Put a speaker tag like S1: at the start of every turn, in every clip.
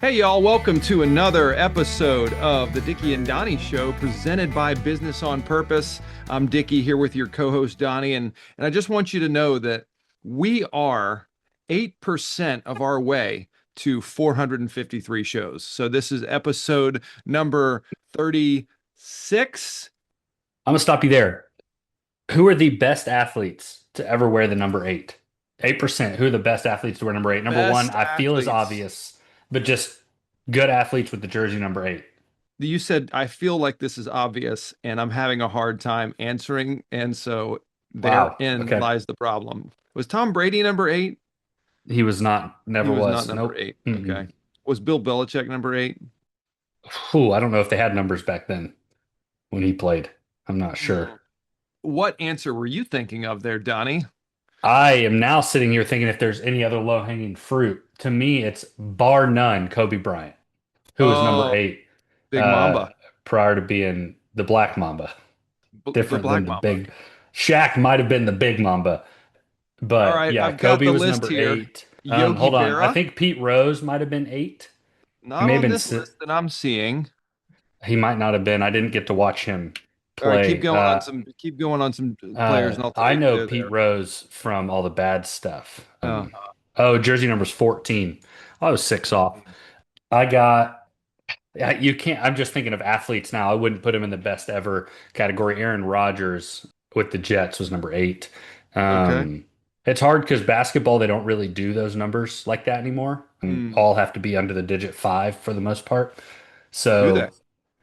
S1: Hey, y'all, welcome to another episode of the Dickie and Donny Show presented by Business on Purpose. I'm Dickie here with your co host, Donny, and I just want you to know that we are 8% of our way to 453 shows. So this is episode number 36.
S2: I'm gonna stop you there. Who are the best athletes to ever wear the number eight? 8%. Who are the best athletes to wear number eight? Number one,
S1: Best
S2: I feel is
S1: athletes.
S2: obvious, but just good athletes with the jersey number eight.
S1: You said, I feel like this is obvious, and I'm having a hard time answering. And so
S2: Wow.
S1: therein
S2: Okay.
S1: lies the problem. Was Tom Brady number eight?
S2: He was not,
S1: He
S2: never
S1: was not
S2: was.
S1: number
S2: Nope.
S1: eight. Okay.
S2: Mm-mm.
S1: Was Bill Belichick number eight?
S2: Whew, I don't know if they had numbers back then when he played. I'm not
S1: Hmm.
S2: sure.
S1: What answer were you thinking of there, Donnie?
S2: I am now sitting here thinking if there's any other low-hanging fruit. To me, it's bar none Kobe Bryant, who was number
S1: Oh,
S2: eight
S1: Big
S2: uh,
S1: Mamba.
S2: prior to being the Black Mamba.
S1: The
S2: Different than
S1: Black
S2: the
S1: Mamba.
S2: big. Shaq might have been the big Mamba,
S1: All
S2: but
S1: right,
S2: yeah,
S1: I've got
S2: Kobe
S1: the
S2: was
S1: list
S2: number
S1: here.
S2: eight.
S1: Yogi
S2: Hold on. I
S1: Berra,
S2: think Pete Rose might have been eight. He
S1: not
S2: may have
S1: on
S2: been.
S1: this list that I'm seeing.
S2: He might not have been. I didn't get to watch him
S1: All right,
S2: play.
S1: keep going on some players, and I'll tell
S2: I
S1: you if
S2: know
S1: they're
S2: Pete
S1: there.
S2: Rose from all the bad stuff.
S1: Uh,
S2: Oh, jersey number's 14. I was six off. I got. You can't. I'm just thinking of athletes now. I wouldn't put him in the best ever category. Aaron Rodgers with the Jets was number eight.
S1: okay.
S2: It's hard because basketball, they don't really do those numbers like that anymore. And
S1: Hmm.
S2: all have to be under the digit five for the most part.
S1: Do they?
S2: So,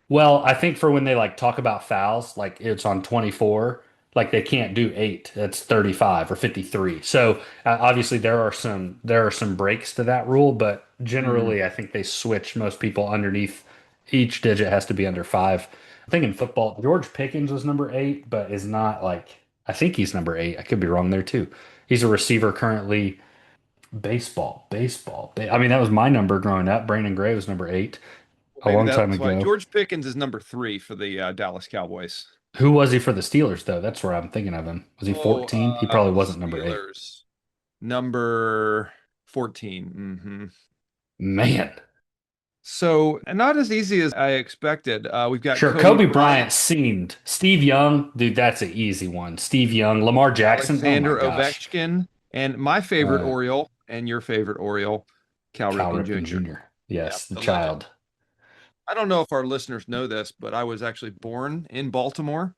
S2: well, I think for when they like talk about fouls, like it's on 24, like they can't do eight. That's 35 or 53. So obviously there are some breaks to that rule, but
S1: Hmm.
S2: generally I think they switch most people underneath each digit has to be under five. I think in football, George Pickens was number eight, but is not like I think he's number eight. I could be wrong there too. He's a receiver currently. Baseball. I mean, that was my number growing up. Brandon Gray was number eight
S1: Well,
S2: a
S1: maybe
S2: long time
S1: that's why
S2: ago.
S1: George Pickens is number three for the Dallas Cowboys.
S2: Who was he for the Steelers, though? That's where I'm thinking of him. Was he
S1: Oh,
S2: 14? He probably wasn't number eight.
S1: Steelers, number 14.
S2: Man.
S1: So, not as easy as I expected. We've got
S2: Sure,
S1: Kobe
S2: Kobe
S1: Bryant,
S2: Bryant seemed. Steve Young, dude, that's an easy one. Steve Young, Lamar Jackson. Oh my
S1: Alexander
S2: gosh.
S1: Ovechkin, and my favorite
S2: Uh,
S1: Oriole, and your favorite Oriole, Cal
S2: Cal
S1: Ripken
S2: Ripken
S1: Jr.
S2: Jr.
S1: Yeah,
S2: Yes, the
S1: the legend.
S2: child.
S1: I don't know if our listeners know this, but I was actually born in Baltimore.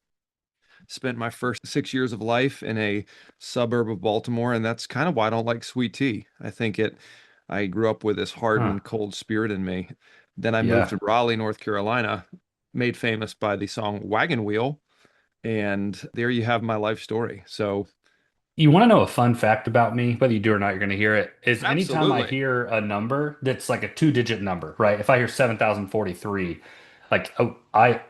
S1: Spent my first 6 years of life in a suburb of Baltimore, and that's kind of why I don't like sweet tea. I grew up with this
S2: Huh.
S1: hardened, cold spirit in me. Then I moved
S2: Yeah.
S1: to Raleigh, North Carolina, made famous by the song Wagon Wheel, and there you have my life story. So,
S2: You want to know a fun fact about me, whether you do or not, you're going to hear it, is anytime I
S1: absolutely.
S2: hear a number that's like a two-digit number, right? If I hear 7,043, like oh, I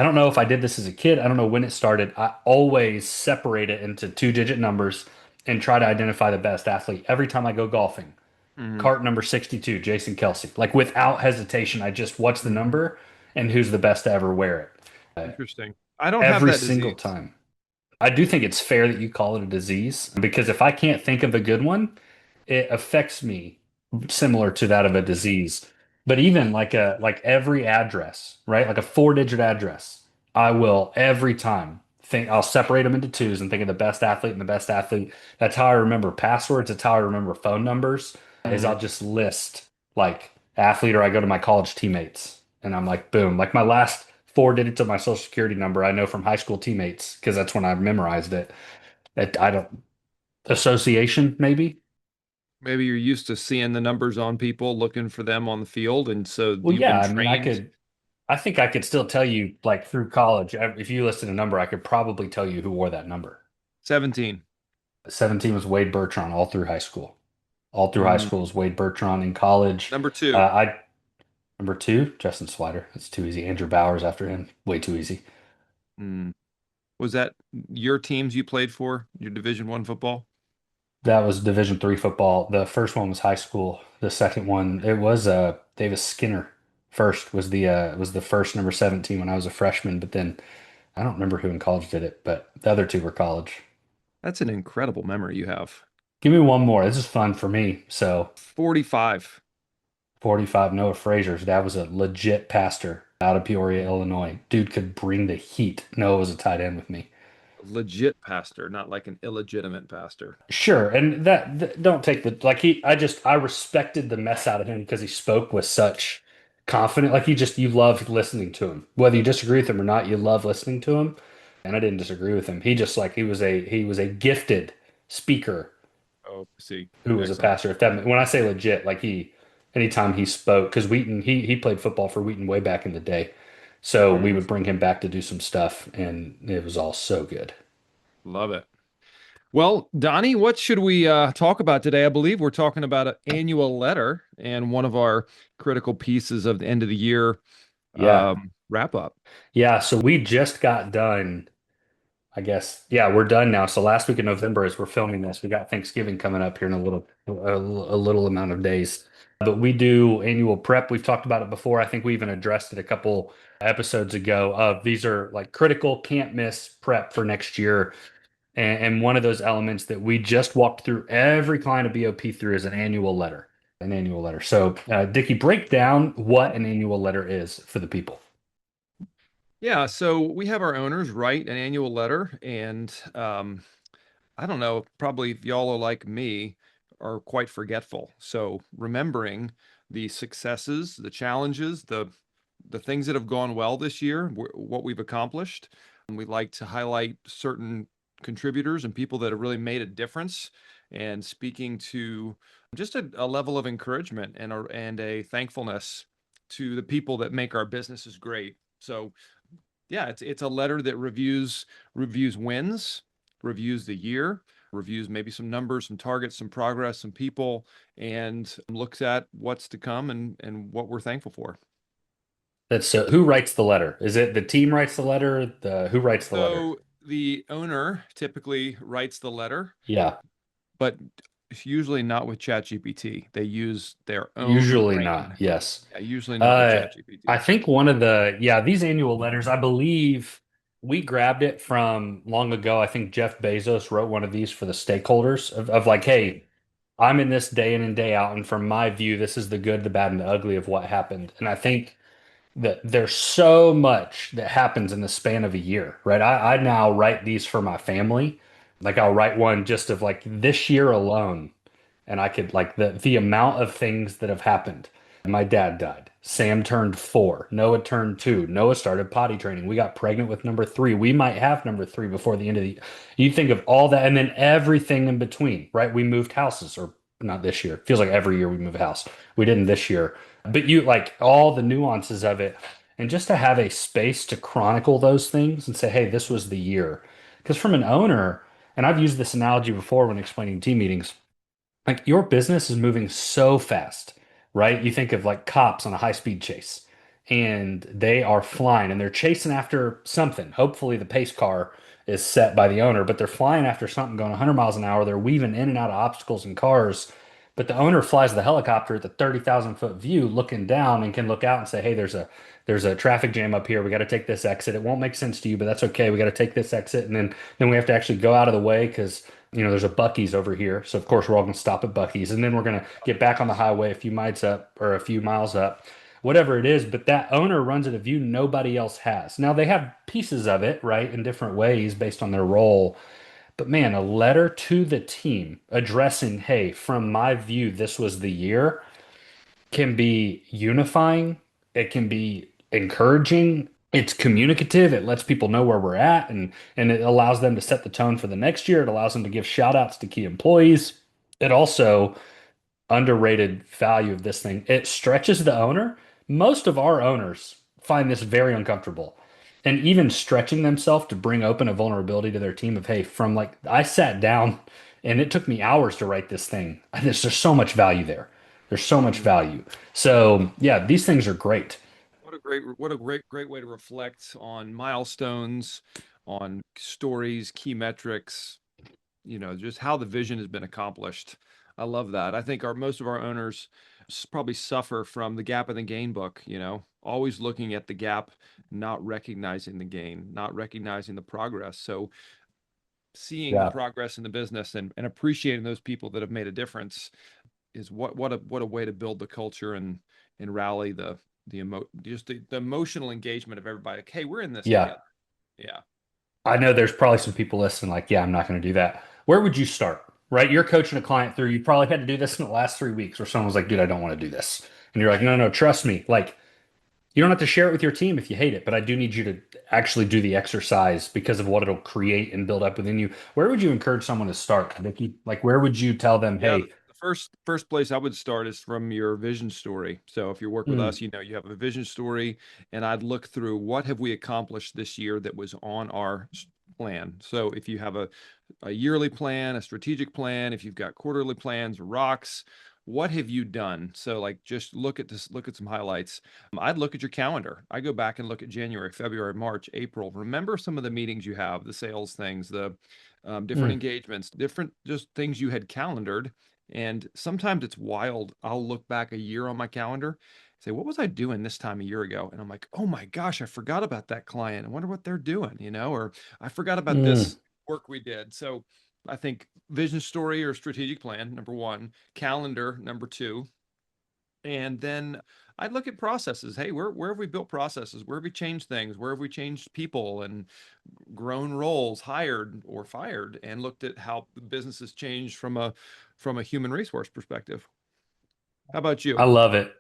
S2: don't know if I did this as a kid, I don't know when it started. I always separate it into two-digit numbers and try to identify the best athlete every time I go golfing.
S1: Mhm,
S2: Cart number 62, Jason Kelsey. Like without hesitation, I just what's the
S1: mhm.
S2: number and who's the best to ever wear it.
S1: Interesting. I don't have
S2: Every
S1: that
S2: single
S1: disease.
S2: time. I do think it's fair that you call it a disease because if I can't think of a good one, it affects me similar to that of a disease. But even like every address, right? Like a four-digit address, I will every time think I'll separate them into twos and think of the best athlete and the best athlete. That's how I remember passwords. That's how I remember phone numbers, is
S1: Mhm.
S2: I'll just list like athlete or I go to my college teammates and I'm like, boom, like my last four digits of my social security number I know from high school teammates because that's when I memorized it. I don't association maybe.
S1: Maybe you're used to seeing the numbers on people, looking for them on the field, and so
S2: Well,
S1: you've
S2: yeah,
S1: been
S2: I mean,
S1: trained.
S2: I think I could still tell you, like through college, if you listed a number, I could probably tell you who wore that number.
S1: 17.
S2: 17 was Wade Bertrand all through high school. All through high
S1: Mm.
S2: school was Wade Bertrand in college.
S1: Number two.
S2: I Number two, Justin Swider. That's too easy. Andrew Bowers after him, way too easy.
S1: Mm. Was that your teams you played for, your Division I football?
S2: That was Division III football. The first one was high school. The second one, it was Davis Skinner. First was the first number 17 when I was a freshman, but then I don't remember who in college did it, but the other two were college.
S1: That's an incredible memory you have.
S2: Give me one more. This is fun for me. So
S1: 45.
S2: 45 Noah Frazier's dad was a legit pastor out of Peoria, Illinois. Dude could bring the heat. Noah was a tight end with me.
S1: Legit pastor, not like an illegitimate pastor.
S2: Sure, and don't take the like he I respected the mess out of him because he spoke with such confidence. Like you loved listening to him. Whether you disagree with him or not, you love listening to him. And I didn't disagree with him. He just like he was a gifted speaker
S1: Oh, see,
S2: who was a
S1: excellent.
S2: pastor. If that when I say legit, like he anytime he spoke, because Wheaton he played football for Wheaton way back in the day. So we
S1: Mm,
S2: would bring him back to do some stuff, and it was all so good.
S1: love it. Well, Donnie, what should we talk about today? I believe we're talking about an annual letter and one of our critical pieces of the end of the year
S2: Yeah.
S1: wrap up.
S2: Yeah, so we just got done. I guess, yeah, we're done now. So last week in November, as we're filming this, we got Thanksgiving coming up here in a little amount of days. But we do annual prep. We've talked about it before. I think we even addressed it a couple episodes ago. Of these are like critical, can't miss prep for next year. And one of those elements that we just walked through every client of BOP through is an annual letter. An annual letter. So, Dickie, break down what an annual letter is for the people.
S1: Yeah, so we have our owners write an annual letter, and I don't know, probably y'all are like me, are quite forgetful. So remembering the successes, the challenges, the things that have gone well this year, what we've accomplished. And we like to highlight certain contributors and people that have really made a difference, and speaking to just a level of encouragement and a thankfulness to the people that make our businesses great. So yeah, it's a letter that reviews wins, reviews the year, reviews maybe some numbers, some targets, some progress, some people, and looks at what's to come and what we're thankful for.
S2: That's who writes the letter? Is it the team writes the letter? The who writes the letter?
S1: So the owner typically writes the letter,
S2: Yeah,
S1: but it's usually not with ChatGPT. They use their own
S2: usually not.
S1: brain.
S2: Yes.
S1: Yeah, usually not with
S2: Uh, I
S1: ChatGPT.
S2: think these annual letters, I believe we grabbed it from long ago. I think Jeff Bezos wrote one of these for the stakeholders of like, hey, I'm in this day in and day out, and from my view, this is the good, the bad, and the ugly of what happened. And I think that there's so much that happens in the span of a year, right? I now write these for my family. Like I'll write one just of like this year alone, and I could like the amount of things that have happened. My dad died. Sam turned 4. Noah turned 2. Noah started potty training. We got pregnant with number 3. We might have number 3 before the end of the. You think of all that, and then everything in between, right? We moved houses, or not this year. It feels like every year we move a house. We didn't this year, but you like all the nuances of it, and just to have a space to chronicle those things and say, hey, this was the year. Because from an owner, and I've used this analogy before when explaining team meetings, like your business is moving so fast, right? You think of like cops on a high-speed chase, and they are flying and they're chasing after something. Hopefully the pace car is set by the owner, but they're flying after something going 100 miles an hour. They're weaving in and out of obstacles and cars. But the owner flies the helicopter at the 30,000 foot view looking down and can look out and say, hey, there's a traffic jam up here. We got to take this exit. It won't make sense to you, but that's okay. We got to take this exit. And then we have to actually go out of the way because there's a Bucky's over here. So of course we're all going to stop at Bucky's, and then we're going to get back on the highway a few miles up or a few miles up, whatever it is. But that owner runs at a view nobody else has. Now they have pieces of it, right, in different ways based on their role. But man, a letter to the team addressing, hey, from my view, this was the year can be unifying. It can be encouraging. It's communicative. It lets people know where we're at, and it allows them to set the tone for the next year. It allows them to give shout outs to key employees. It also underrated value of this thing. It stretches the owner. Most of our owners find this very uncomfortable. And even stretching themselves to bring open a vulnerability to their team of, hey, from like I sat down and it took me hours to write this thing. There's so much value there. There's so much
S1: Mhm.
S2: value. So yeah, these things are great.
S1: What a great way to reflect on milestones, on stories, key metrics, just how the vision has been accomplished. I love that. I think our most of our owners probably suffer from the gap in the gain book, always looking at the gap, not recognizing the gain, not recognizing the progress. So seeing the
S2: Yeah.
S1: progress in the business and appreciating those people that have made a difference, what a way to build the culture and rally the emotional engagement of everybody. Like, hey, we're in this
S2: Yeah.
S1: together. Yeah.
S2: I know there's probably some people listening like, yeah, I'm not going to do that. Where would you start? Right? You're coaching a client through, you probably had to do this in the last 3 weeks where someone was like, dude, I don't want to do this. And you're like, no, no, trust me. Like, you don't have to share it with your team if you hate it, but I do need you to actually do the exercise because of what it'll create and build up within you. Where would you encourage someone to start, Vicky? Like, where would you tell them,
S1: Yeah, the
S2: hey,
S1: first place I would start is from your vision story. So if you work with
S2: mm,
S1: us, you have a vision story, and I'd look through what have we accomplished this year that was on our plan. So if you have a yearly plan, a strategic plan, if you've got quarterly plans, rocks, what have you done? So like just look at some highlights. I'd look at your calendar. I go back and look at January, February, March, April. Remember some of the meetings you have, the sales things, the different
S2: mm,
S1: engagements, different just things you had calendared. And sometimes it's wild. I'll look back a year on my calendar, say, what was I doing this time a year ago? And I'm like, oh my gosh, I forgot about that client. I wonder what they're doing, or I forgot about
S2: mm.
S1: this work we did. So I think vision story or strategic plan, number one, calendar, number two. And then I'd look at processes. Hey, where have we built processes? Where have we changed things? Where have we changed people and grown roles, hired or fired, and looked at how the business has changed from a human resource perspective? How about
S2: I
S1: you?
S2: love it.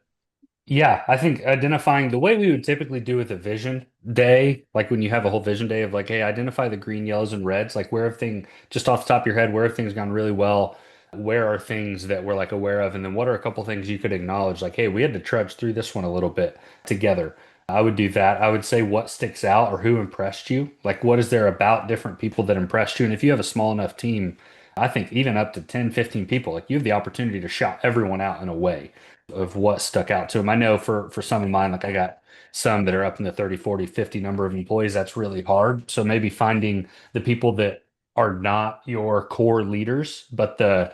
S2: Yeah, I think identifying the way we would typically do with a vision day, like when you have a whole vision day of like, hey, identify the green, yellows, and reds, like where have things, just off the top of your head, where have things gone really well? Where are things that we're like aware of? And then what are a couple things you could acknowledge? Like, hey, we had to trudge through this one a little bit together. I would do that. I would say what sticks out or who impressed you. Like, what is there about different people that impressed you? And if you have a small enough team, I think even up to 10, 15 people, like you have the opportunity to shout everyone out in a way of what stuck out to them. I know for some of mine, like I got some that are up in the 30, 40, 50 number of employees. That's really hard. So maybe finding the people that are not your core leaders, but the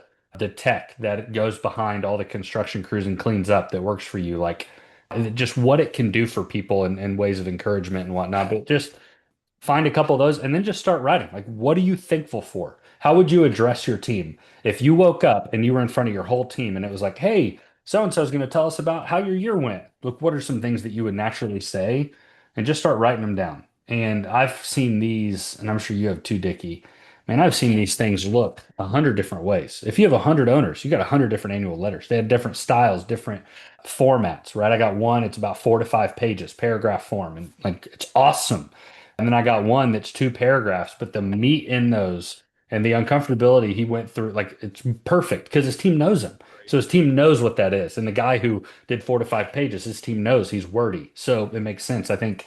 S2: tech that goes behind all the construction crews and cleans up that works for you, like just what it can do for people and ways of encouragement and whatnot. But just find a couple of those and then just start writing. Like, what are you thankful for? How would you address your team? If you woke up and you were in front of your whole team and it was like, hey, so and so is going to tell us about how your year went. Look, what are some things that you would naturally say? And just start writing them down. And I've seen these, and I'm sure you have too, Dickie. Man, I've seen these things look 100 different ways. If you have 100 owners, you got 100 different annual letters. They have different styles, different formats, right? I got one, it's about 4 to 5 pages, paragraph form, and like it's awesome. And then I got one that's 2 paragraphs, but the meat in those and the uncomfortability he went through, like it's perfect because his team knows him.
S1: Right.
S2: So his team knows what that is. And the guy who did 4 to 5 pages, his team knows he's wordy. So it makes sense. I think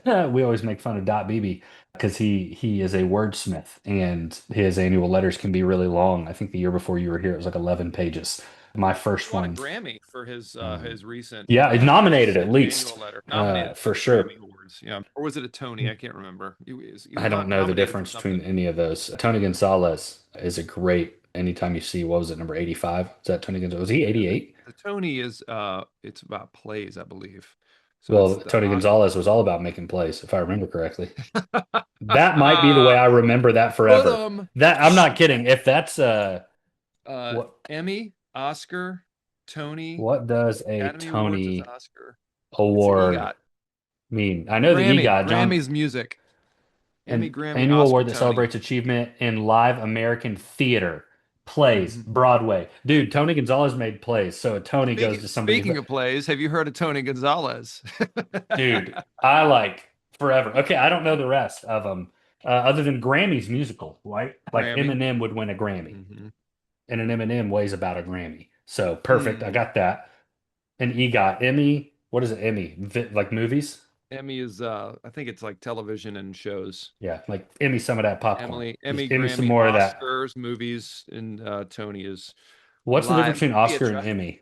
S2: we always make fun of Dot BB because he is a wordsmith and his annual letters can be really long. I think the year before you were here, it was like 11 pages. My
S1: He
S2: first
S1: won a
S2: one,
S1: Grammy for
S2: um,
S1: his recent
S2: yeah, it nominated at
S1: annual
S2: least
S1: letter. Nominated for
S2: for
S1: the
S2: sure.
S1: Grammy Awards. Yeah. Or was it a Tony? I can't remember. He was
S2: I don't know the
S1: nominated for
S2: difference between
S1: something.
S2: any of those. Tony Gonzalez is a great anytime you see, what was it, number 85? Is that Tony Gonzalez? Was he
S1: Yeah,
S2: 88?
S1: the Tony is it's about plays, I believe. So it's
S2: Well,
S1: the
S2: Tony
S1: Oscar.
S2: Gonzalez was all about making plays, if I remember correctly. That might be the way I remember that
S1: Put
S2: forever.
S1: them.
S2: That I'm not kidding. If that's what
S1: Emmy, Oscar, Tony,
S2: what does a
S1: Academy Awards is
S2: Tony
S1: Oscar. It's an
S2: award
S1: EGOT.
S2: mean? I know the EGOT, John,
S1: Grammy's music. Emmy,
S2: an
S1: Grammy,
S2: annual
S1: Oscar,
S2: award that
S1: Tony.
S2: celebrates achievement in live American theater, plays,
S1: Mhm.
S2: Broadway. Dude, Tony Gonzalez made plays, so a Tony goes to somebody.
S1: Speaking
S2: But
S1: of plays, have you heard of Tony Gonzalez?
S2: dude, I like forever. Okay, I don't know the rest of them other than Grammy's musical, right? Like
S1: Grammy.
S2: Eminem would win a Grammy,
S1: Hmm.
S2: and an Eminem weighs about a Grammy. So perfect. I
S1: Hmm.
S2: got that. An EGOT, Emmy. What is it? Emmy, like movies?
S1: Emmy is I think it's like television and shows.
S2: Yeah, like Emmy some of that popcorn.
S1: Emmy,
S2: Just Emmy some
S1: Grammy,
S2: more of that.
S1: Oscars, movies, and Tony is
S2: What's the difference
S1: live
S2: between
S1: movie
S2: Oscar and
S1: adjusted.
S2: Emmy?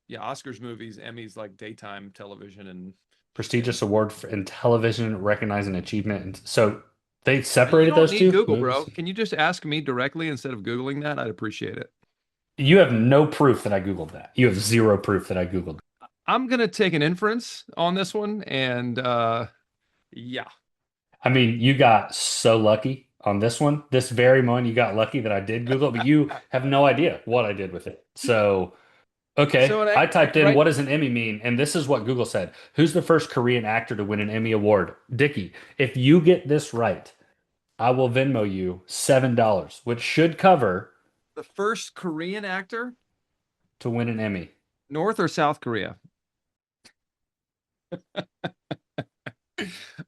S1: Yeah, Oscars, movies, Emmys like daytime television and
S2: Prestigious award for in television recognizing achievement. And so they
S1: you
S2: separated
S1: don't
S2: those
S1: need
S2: two
S1: Google,
S2: movies.
S1: bro. Can you just ask me directly instead of Googling that? I'd appreciate it.
S2: You have no proof that I Googled that. You have zero proof that I Googled.
S1: I'm gonna take an inference on this one, and yeah.
S2: I mean, you got so lucky. on this one. This very moment, you got lucky that I did Google it, but you have no idea what I did with it. So, okay,
S1: So
S2: I typed in
S1: right,
S2: what does an Emmy mean, and this is what Google said. Who's the first Korean actor to win an Emmy award? Dickie. If you get this right, I will Venmo you $7, which should cover
S1: the first Korean actor,
S2: to win an Emmy.
S1: North or South Korea?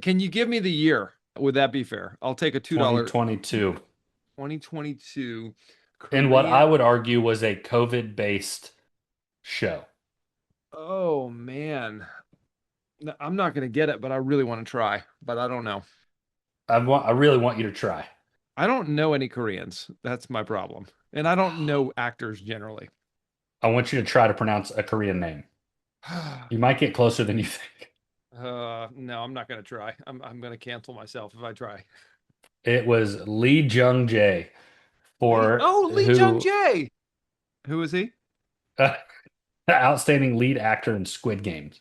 S1: Can you give me the year? Would that be fair? I'll take a $2
S2: 2022.
S1: 2022
S2: In what I
S1: Korean.
S2: would argue was a COVID-based show.
S1: Oh man. I'm not going to get it, but I really want to try, but I don't know.
S2: I really want you to try.
S1: I don't know any Koreans. That's my problem. And I don't know actors generally.
S2: I want you to try to pronounce a Korean name. You might get closer than you think.
S1: No, I'm not going to try. I'm going to cancel myself if I try.
S2: It was Lee Jung Jae for
S1: Lee Jung
S2: who
S1: Jae. Who is he?
S2: outstanding lead actor in Squid Games.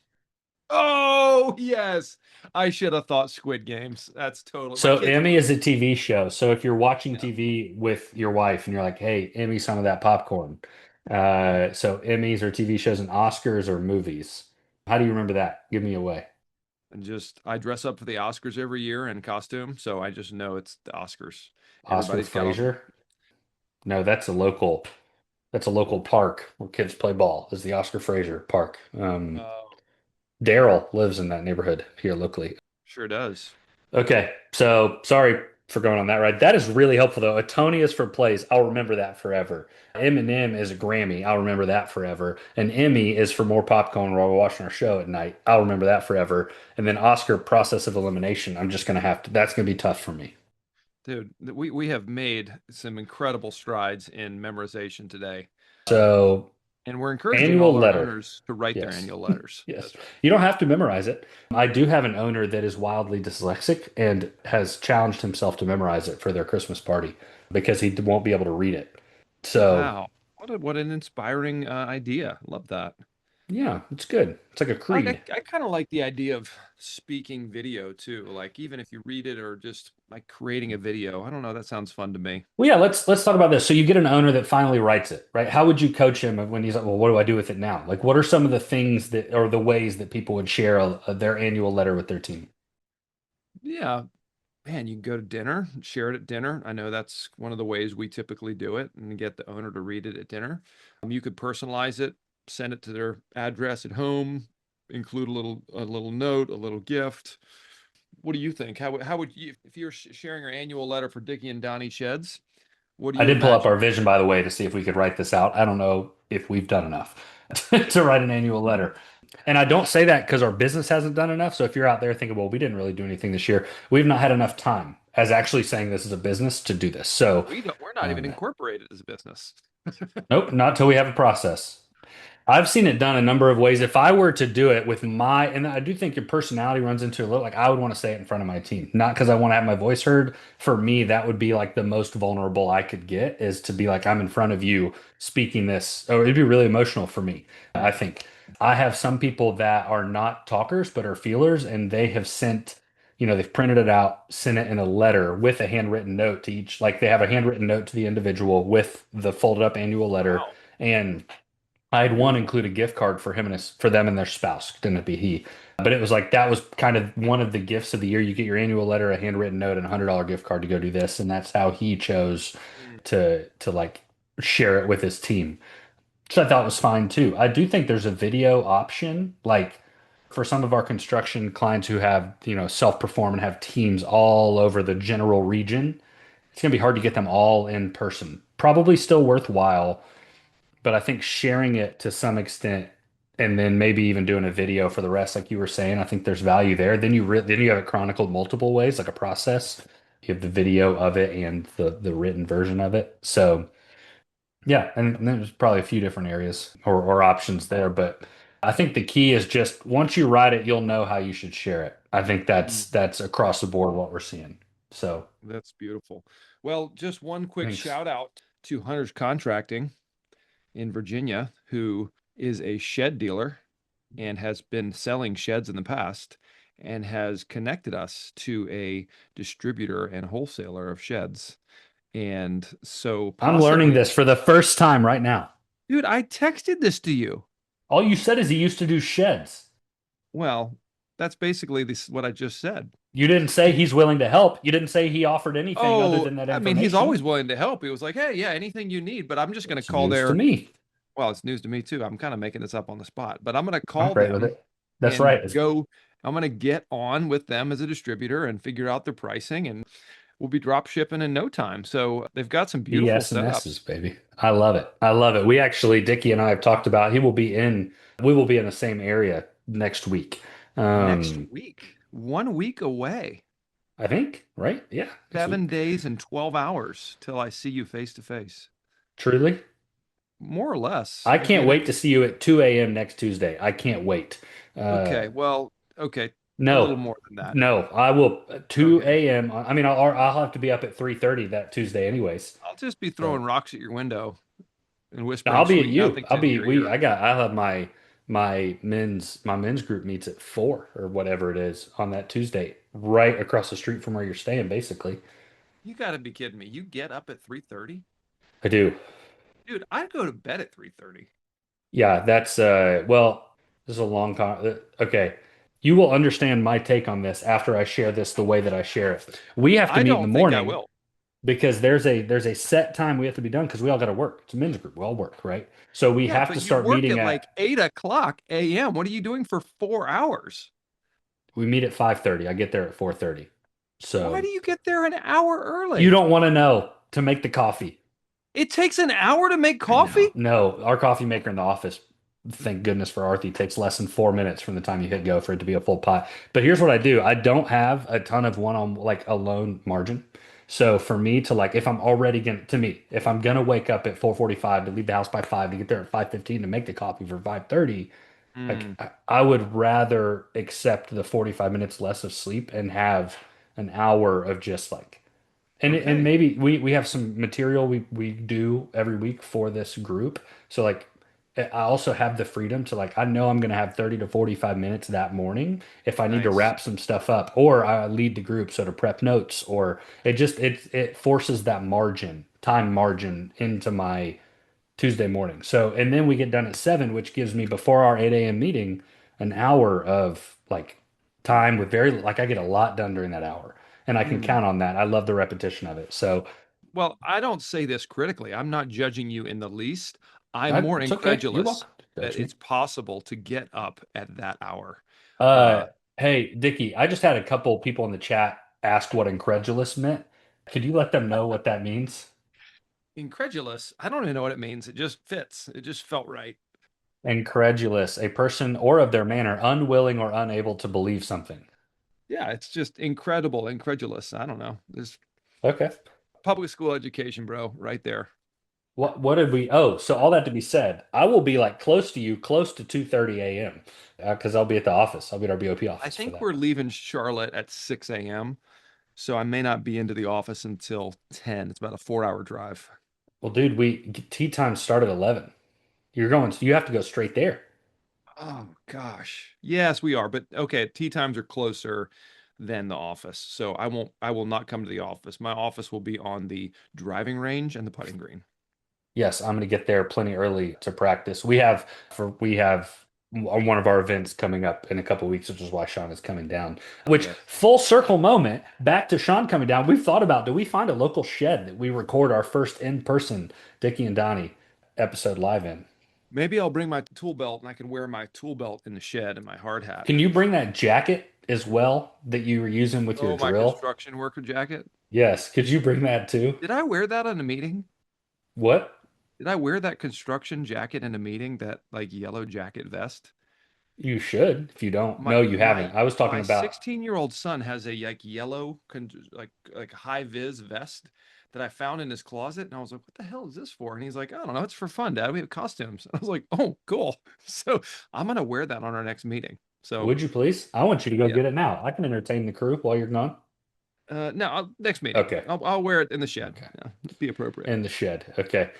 S1: Oh, yes. I should have thought Squid Games. That's totally my
S2: So
S1: kids are
S2: Emmy is a TV show. So if you're watching
S1: yeah.
S2: TV with your wife and you're like, "Hey, Emmy, some of that popcorn." So Emmys are TV shows and Oscars are movies. How do you remember that? Give me away.
S1: And just I dress up for the Oscars every year in costume, so I just know it's the Oscars.
S2: Oscar
S1: Everybody's got on.
S2: Fraser? No, that's a local. That's a local park where kids play ball. Is the Oscar Fraser Park.
S1: Oh,
S2: Daryl lives in that neighborhood here locally.
S1: sure does.
S2: Okay, so sorry for going on that ride. That is really helpful though. A Tony is for plays. I'll remember that forever. M&M is a Grammy. I'll remember that forever. An Emmy is for more popcorn while we're watching our show at night. I'll remember that forever. And then Oscar process of elimination. I'm just gonna have to. That's gonna be tough for me.
S1: Dude, we have made some incredible strides in memorization today.
S2: So
S1: And we're encouraging
S2: annual
S1: all our
S2: letter.
S1: owners to write their
S2: Yes.
S1: annual letters.
S2: Yes. You don't have to memorize it. I do have an owner that is wildly dyslexic and has challenged himself to memorize it for their Christmas party because he won't be able to read it. So,
S1: Wow. What an inspiring idea. Love that.
S2: yeah, it's good. It's like a creed.
S1: I kind of like the idea of speaking video too. Like even if you read it or just like creating a video. I don't know. That sounds fun to me.
S2: Well, yeah, let's talk about this. So you get an owner that finally writes it, right? How would you coach him when he's like, "Well, what do I do with it now?" Like, what are some of the things that or the ways that people would share their annual letter with their team?
S1: Yeah, man, you can go to dinner, share it at dinner. I know that's one of the ways we typically do it and get the owner to read it at dinner. You could personalize it, send it to their address at home, include a little note, a little gift. What do you think? How would you if you're sharing your annual letter for Dickie and Donny Sheds? What do
S2: I
S1: you
S2: did pull up
S1: imagine?
S2: our vision, by the way, to see if we could write this out. I don't know if we've done enough to write an annual letter. And I don't say that because our business hasn't done enough. So if you're out there thinking, well, we didn't really do anything this year, we've not had enough time as actually saying this is a business to do this. So,
S1: We're not even
S2: um,
S1: incorporated as a business.
S2: nope, not till we have a process. I've seen it done a number of ways. If I were to do it with my, and I do think your personality runs into a little, like I would want to say it in front of my team, not because I want to have my voice heard. For me, that would be like the most vulnerable I could get is to be like, I'm in front of you speaking this, or it'd be really emotional for me. I think I have some people that are not talkers, but are feelers, and they have sent, they've printed it out, sent it in a letter with a handwritten note to each, like they have a handwritten note to the individual with the folded up annual letter.
S1: Wow,
S2: And I had one
S1: beautiful.
S2: include a gift card for him and for them and their spouse. Didn't it be he? But it was like that was kind of one of the gifts of the year. You get your annual letter, a handwritten note, and $100 gift card to go do this, and that's how he chose
S1: Mm,
S2: to like share it with his team. So I thought was fine too. I do think there's a video option, like for some of our construction clients who have self-perform and have teams all over the general region. It's gonna be hard to get them all in person. Probably still worthwhile, but I think sharing it to some extent and then maybe even doing a video for the rest, like you were saying, I think there's value there. Then you have it chronicled multiple ways, like a process. You have the video of it and the written version of it. So yeah, and there's probably a few different areas or options there, but I think the key is just once you write it, you'll know how you should share it. I think
S1: mm.
S2: that's across the board what we're seeing. So
S1: That's beautiful. Well, just one quick
S2: thanks.
S1: shout out to Hunter's Contracting in Virginia, who is a shed dealer and has been selling sheds in the past. and has connected us to a distributor and wholesaler of sheds. And so
S2: I'm learning
S1: possibly,
S2: this for the first time right now.
S1: dude, I texted this to you.
S2: All you said is he used to do sheds.
S1: Well, that's basically this what I just said.
S2: You didn't say he's willing to help. You didn't say he offered anything other
S1: Oh,
S2: than that
S1: I mean, he's
S2: information.
S1: always willing to help. He was like, "Hey, yeah, anything you need." But I'm just going to
S2: It's
S1: call
S2: news to
S1: their,
S2: me.
S1: well, it's news to me too. I'm kind of making this up on the spot, but I'm going to
S2: I'm
S1: call
S2: great with
S1: them
S2: it. That's
S1: and
S2: right.
S1: go. I'm going to get on with them as a distributor and figure out their pricing, and we'll be drop shipping in no time. So they've got some beautiful
S2: ES and S's,
S1: setups
S2: baby. I love it. I love it. We actually, Dickie and I have talked about we will be in the same area next week.
S1: next
S2: Um,
S1: week. 1 week away.
S2: I think, right? Yeah, next
S1: 7 days and 12 hours till I see you face to face.
S2: Truly.
S1: More or less.
S2: I
S1: We'll be
S2: can't
S1: in a,
S2: wait to see you at 2 a.m. next Tuesday. I can't wait. Uh,
S1: okay. Well, okay. A little
S2: no,
S1: more than that.
S2: no, I will 2
S1: Okay.
S2: a.m. I mean, I'll have to be up at 3:30 that Tuesday anyways.
S1: I'll just be throwing
S2: So
S1: rocks at your window and
S2: I'll
S1: whispering
S2: be at
S1: sweet
S2: you.
S1: nothings into your ear.
S2: I'll have my men's group meets at 4 or whatever it is on that Tuesday, right across the street from where you're staying, basically.
S1: You got to be kidding me. You get up at 3:30?
S2: I do.
S1: Dude, I go to bed at 3:30.
S2: Yeah, that's well, this is a long con okay. You will understand my take on this after I share this the way that I share it. We have to
S1: I
S2: meet in the
S1: don't think I
S2: morning
S1: will.
S2: because there's a set time we have to be done because we all got to work. It's a men's group. We all work, right? So we
S1: Yeah,
S2: have to
S1: but you
S2: start
S1: work
S2: meeting
S1: at like
S2: at
S1: 8 o'clock a.m. What are you doing for 4 hours?
S2: we meet at 5:30. I get there at 4:30.
S1: Why
S2: So
S1: do you get there an hour
S2: you
S1: early?
S2: don't want to know to make the coffee.
S1: It takes an hour to make
S2: I know.
S1: coffee?
S2: No, our coffee maker in the office, thank goodness for Arthie, takes less than 4 minutes from the time you hit go for it to be a full pot. But here's what I do. I don't have a ton of one on like alone margin. So for me to like if I'm already gonna to me, if I'm gonna wake up at 4:45 to leave the house by 5 to get there at 5:15 to make the coffee for 5:30, like
S1: Hmm.
S2: I would rather accept the 45 minutes less of sleep and have an hour of just like and
S1: Okay.
S2: maybe we have some material we do every week for this group. So like I also have the freedom to like I know I'm gonna have 30 to 45 minutes that morning if I need to
S1: Nice.
S2: wrap some stuff up or I lead the group so to prep notes or it forces that time margin into my Tuesday morning. So and then we get done at 7, which gives me before our 8 a.m. meeting an hour of like time with very like I get a lot done during that hour and I can
S1: Hmm.
S2: count on that. I love the repetition of it. So
S1: Well, I don't say this critically. I'm not judging you in the least. I'm more
S2: it's okay. You're
S1: incredulous
S2: welcome to
S1: that
S2: judge me.
S1: it's possible to get up at that hour.
S2: Uh,
S1: Uh,
S2: hey, Dickie, I just had a couple people in the chat ask what incredulous meant. Could you let them know what that means?
S1: incredulous. I don't even know what it means. It just fits. It just felt right.
S2: Incredulous, a person or of their manner unwilling or unable to believe something.
S1: Yeah, it's just incredible, incredulous. I don't know. There's
S2: Okay.
S1: public school education, bro, right there.
S2: What did we oh, so all that to be said, I will be like close to you, close to 2:30 a.m. Because I'll be at the office. I'll be at our BOP
S1: I
S2: office for
S1: think
S2: that.
S1: we're leaving Charlotte at 6 a.m. So I may not be into the office until 10. It's about a 4 hour drive.
S2: Well, dude, we tea time start at 11. You have to go straight there.
S1: Oh gosh. Yes, we are. But okay, tea times are closer than the office. So I will not come to the office. My office will be on the driving range and the putting green.
S2: Yes, I'm going to get there plenty early to practice. We have one of our events coming up in a couple weeks, which is why Shawn is coming down. Which
S1: Yes.
S2: full circle moment back to Shawn coming down. We've thought about do we find a local shed that we record our first in-person Dickie and Donny episode live in?
S1: Maybe I'll bring my tool belt and I can wear my tool belt in the shed and my hard hat.
S2: Can you bring that jacket as well that you were using with your
S1: Oh, my
S2: drill?
S1: construction worker jacket.
S2: Yes, could you bring that too?
S1: Did I wear that in a meeting?
S2: What?
S1: Did I wear that construction jacket in a meeting? That like yellow jacket vest?
S2: You should. If you don't,
S1: My
S2: no, you
S1: my
S2: haven't. I was talking
S1: my
S2: about
S1: 16-year-old son has a like yellow like high vis vest that I found in his closet, and I was like, "What the hell is this for?" And he's like, "I don't know. It's for fun, Dad. We have costumes." I was like, "Oh, cool." So I'm gonna wear that on our next meeting. So
S2: would you please? I want you to go
S1: yeah,
S2: get it now. I can entertain the crew while you're gone.
S1: no, next meeting.
S2: Okay.
S1: I'll wear it in the shed.
S2: Okay.
S1: Yeah, it'd be appropriate.
S2: In the shed. Okay.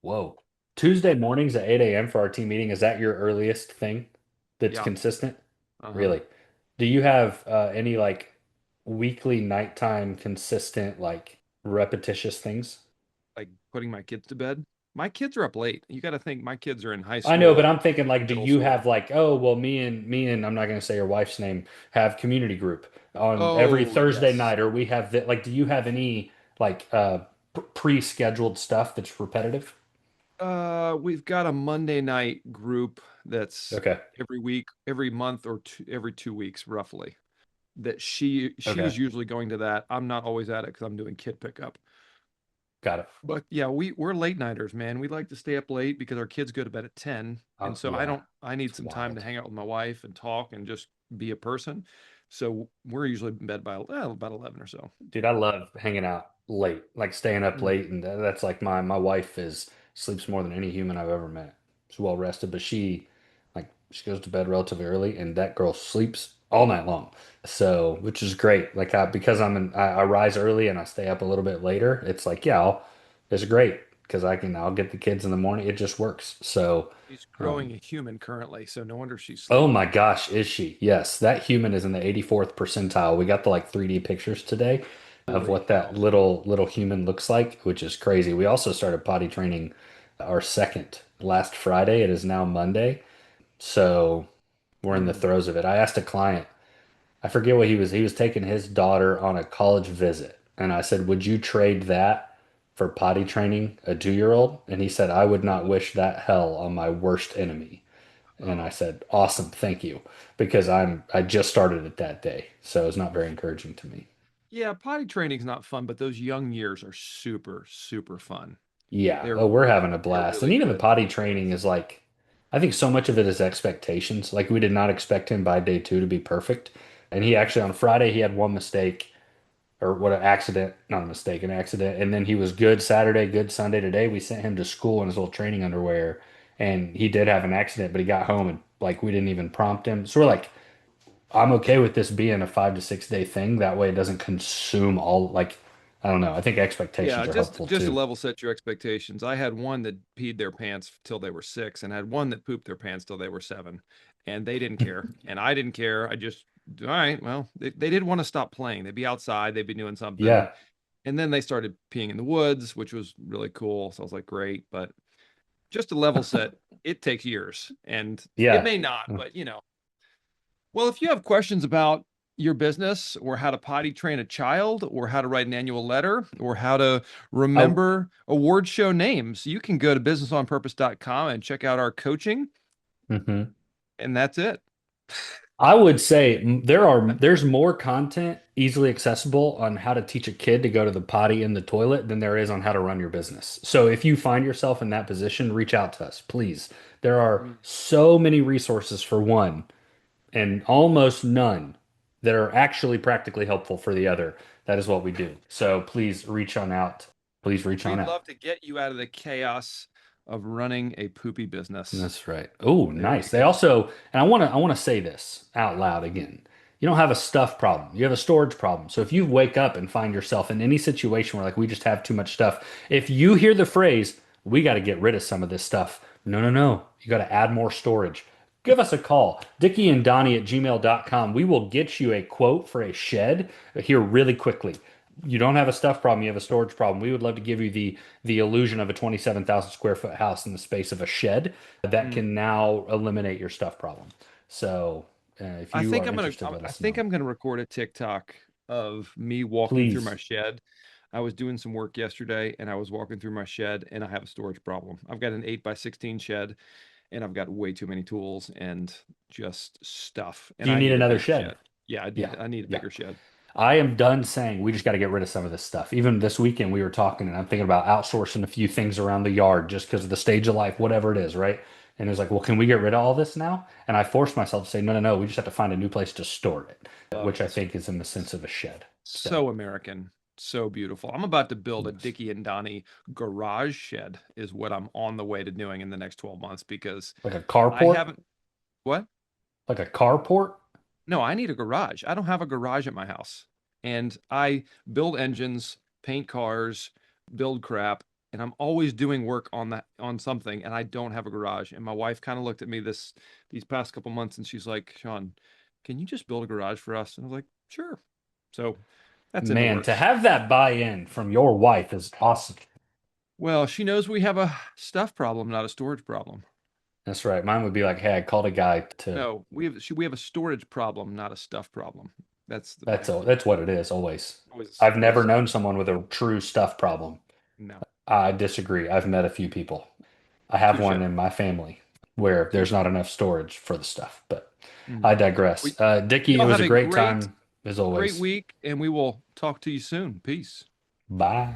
S2: Whoa. Tuesday mornings at 8 a.m. for our team meeting. Is that your earliest thing that's
S1: Yeah.
S2: consistent?
S1: Uh-huh.
S2: Really? Do you have any like weekly nighttime consistent like repetitious things?
S1: Like putting my kids to bed. My kids are up late. You got to think my kids are in high
S2: I know, but
S1: school,
S2: I'm thinking like, do
S1: middle
S2: you have
S1: school.
S2: like, oh, well, me and I'm not going to say your wife's name have community group on every
S1: Oh,
S2: Thursday
S1: yes.
S2: night, or we have that. Like, do you have any like pre-scheduled stuff that's repetitive?
S1: We've got a Monday night group that's
S2: Okay,
S1: every week, every month or every 2 weeks roughly. That she
S2: okay,
S1: was usually going to that. I'm not always at it because I'm doing kid pickup.
S2: got it.
S1: But yeah, we're late nighters, man. We like to stay up late because our kids go to bed at 10. And
S2: Oh
S1: so
S2: yeah,
S1: I need
S2: it's
S1: some time to
S2: wild.
S1: hang out with my wife and talk and just be a person. So we're usually in bed by about 11 or so.
S2: Dude, I love hanging out late, like staying up
S1: Mm.
S2: late, and that's like my wife is sleeps more than any human I've ever met. She's well rested, but she goes to bed relatively early, and that girl sleeps all night long. So, which is great. Like because I rise early and I stay up a little bit later. It's like it's great because I'll get the kids in the morning. It just works. So.
S1: She's growing
S2: Um,
S1: a human currently, so no wonder she's
S2: Oh
S1: sleeping
S2: my
S1: all night.
S2: gosh, is she? Yes, that human is in the 84th percentile. We got the like 3D pictures today of
S1: Holy
S2: what that
S1: cow.
S2: little human looks like, which is crazy. We also started potty training our second last Friday. It is now Monday. So we're in the
S1: Mm.
S2: throes of it. I asked a client, I forget what he was taking his daughter on a college visit. And I said, "Would you trade that for potty training a 2-year-old?" And he said, "I would not
S1: Oh,
S2: wish that hell on my worst enemy." And I
S1: oh.
S2: said, "Awesome, thank you," because I just started it that day, so it's not very encouraging to me.
S1: Yeah, potty training's not fun, but those young years are super, super fun.
S2: Yeah,
S1: They're
S2: oh, we're having a
S1: they're
S2: blast, and
S1: really
S2: even the
S1: good.
S2: potty training is like, I think so much of it is expectations. Like we did not expect him by day two to be perfect, and he actually on Friday he had one mistake or what an accident, not a mistake, an accident, and then he was good Saturday, good Sunday. Today we sent him to school in his little training underwear, and he did have an accident, but he got home and like we didn't even prompt him, so we're like I'm okay with this being a 5 to 6 day thing. That way it doesn't consume all like I don't know. I think
S1: Yeah,
S2: expectations are helpful
S1: just to
S2: too.
S1: level set your expectations. I had one that peed their pants till they were 6, and had one that pooped their pants till they were 7, and they didn't care, and I didn't care. I just, all right, well, they didn't want to stop playing. They'd be outside, they'd be doing something,
S2: Yeah.
S1: and then they started peeing in the woods, which was really cool. So I was like, great, but just to level set, it takes years, and it
S2: Yeah.
S1: may not, but well, if you have questions about your business or how to potty train a child or how to write an annual letter or how to
S2: I
S1: remember award show names, you can go to businessonpurpose.com and check out our coaching,
S2: mhm.
S1: and that's it.
S2: I would say there's more content easily accessible on how to teach a kid to go to the potty in the toilet than there is on how to run your business. So if you find yourself in that position, reach out to us, please. There are
S1: Mm.
S2: so many resources for one and almost none that are actually practically helpful for the other. That is what we do. So please reach on out. Please reach on
S1: We'd
S2: out.
S1: love to get you out of the chaos of running a poopy business.
S2: That's right. Oh,
S1: There you
S2: nice. They
S1: go.
S2: also, and I want to say this out loud again. You don't have a stuff problem. You have a storage problem. So if you wake up and find yourself in any situation where like we just have too much stuff, if you hear the phrase, we got to get rid of some of this stuff. No, no, no. You got to add more storage. Give us a call. Dickie and Donny at gmail.com. We will get you a quote for a shed here really quickly. You don't have a stuff problem, you have a storage problem. We would love to give you the illusion of a 27,000 square foot house in the space of a shed that
S1: Mm.
S2: can now eliminate your stuff problem. So, if you are interested, let
S1: I
S2: us
S1: think
S2: know.
S1: I'm gonna record a TikTok of me walking through my
S2: Please.
S1: shed. I was doing some work yesterday and I was walking through my shed and I have a storage problem. I've got an 8 by 16 shed and I've got way too many tools and just stuff.
S2: Do
S1: And
S2: you
S1: I
S2: need
S1: need a
S2: another
S1: bigger
S2: shed?
S1: shed. Yeah,
S2: Yeah.
S1: I need a
S2: Yeah.
S1: bigger shed.
S2: I am done saying we just got to get rid of some of this stuff. Even this weekend, we were talking, and I'm thinking about outsourcing a few things around the yard just because of the stage of life, whatever it is, right? And it was like, well, can we get rid of all this now? And I forced myself to say, no, no, no. We just have to find a new place to store it,
S1: Love
S2: which I
S1: it.
S2: think is in the sense of a shed. So,
S1: So American, so beautiful. I'm about to build a
S2: yes.
S1: Dickie and Donny garage shed is what I'm on the way to doing in the next 12 months because
S2: Like a
S1: I
S2: carport,
S1: haven't, what?
S2: like a carport.
S1: No, I need a garage. I don't have a garage at my house. And I build engines, paint cars, build crap, and I'm always doing work on that on something and I don't have a garage. And my wife kind of looked at me these past couple months and she's like, "Shawn, can you just build a garage for us? And I was like, sure. So that's in the
S2: Man, to
S1: works.
S2: have that buy-in from your wife is awesome.
S1: Well, she knows we have a stuff problem, not a storage problem.
S2: That's right. Mine would be like, hey, I called a guy to.
S1: No, we have a storage problem, not a stuff problem. That's the
S2: That's
S1: main
S2: all.
S1: thing.
S2: That's what it is. Always. I've never
S1: Always
S2: known someone with a true stuff problem.
S1: no.
S2: I disagree. I've met a few people. I have
S1: Touche.
S2: one in my family where there's
S1: Touche.
S2: not enough storage for the stuff, but I
S1: Mhm.
S2: digress.
S1: We
S2: Dickie, it
S1: y'all
S2: was
S1: have
S2: a
S1: a
S2: great time as
S1: great
S2: always.
S1: week, and we will talk to you soon. Peace.
S2: Bye.